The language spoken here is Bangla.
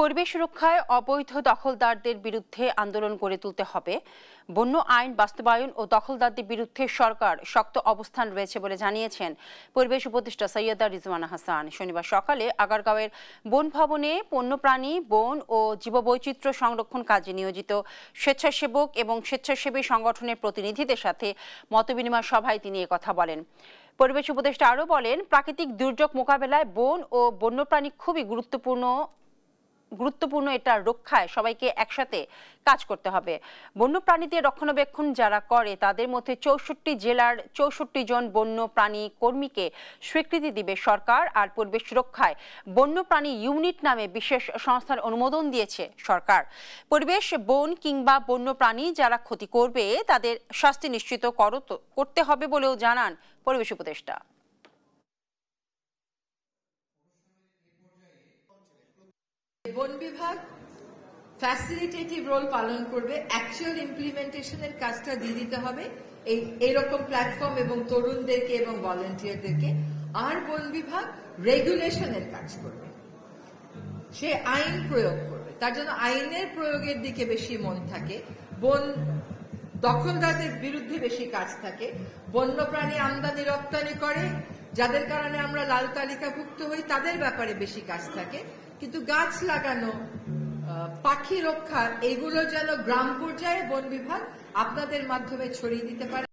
পরিবেশ রক্ষায় অবৈধ দখলদারদের বিরুদ্ধে আন্দোলন গড়ে তুলতে হবে। বন্য আইন বাস্তবায়ন ও দখলদারদের বিরুদ্ধে সরকার শক্ত অবস্থান রয়েছে বলে জানিয়েছেন পরিবেশ উপদেষ্টা সৈয়দা রিজওয়ানা হাসান। শনিবার সকালে আগারগাঁওয়ের বন ভবনে বন্যপ্রাণী, বন ও জীববৈচিত্র্য সংরক্ষণ কাজে নিয়োজিত স্বেচ্ছাসেবক এবং স্বেচ্ছাসেবী সংগঠনের প্রতিনিধিদের সাথে মতবিনিময় সভায় তিনি একথা বলেন। পরিবেশ উপদেষ্টা আরও বলেন, প্রাকৃতিক দুর্যোগ মোকাবেলায় বন ও বন্যপ্রাণী খুবই গুরুত্বপূর্ণ এটা রক্ষায় সবাইকে একসাথে কাজ করতে হবে। বন্যপ্রাণীদের রক্ষণাবেক্ষণ যারা করে তাদের মধ্যে ৬৪ জেলার ৬৪ জন বন্যপ্রাণী কর্মীকে স্বীকৃতি দিবে সরকার। আর পরিবেশ রক্ষায় বন্যপ্রাণী ইউনিট নামে বিশেষ সংস্থার অনুমোদন দিয়েছে সরকার। পরিবেশ, বন কিংবা বন্যপ্রাণী যারা ক্ষতি করবে তাদের শাস্তি নিশ্চিত করতে হবে বলেও জানান পরিবেশ উপদেষ্টা। বন বিভাগ ফ্যাসিলিটেটিভ রোল পালন করবে, অ্যাকচুয়াল ইমপ্লিমেন্টেশনের কাজটা দিয়ে দিতে হবে এইরকম প্ল্যাটফর্ম এবং তরুণদেরকে এবং ভলান্টিয়ারদেরকে। আর বন বিভাগ রেগুলেশনের কাজ করবে, সে আইন প্রয়োগ করবে, তার জন্য আইনের প্রয়োগের দিকে বেশি মন থাকে, বন দখলদারদের বিরুদ্ধে বেশি কাজ থাকে। বন্যপ্রাণী আমদানি রপ্তানি করে যাদের কারণে আমরা লাল তালিকাভুক্ত হই তাদের ব্যাপারে বেশি কাজ থাকে, কিন্তু গাছ লাগানো, পাখি রক্ষা, এগুলো যেন গ্রাম পর্যায়ে বন বিভাগ আপনাদের মাধ্যমে ছড়িয়ে দিতে পারে।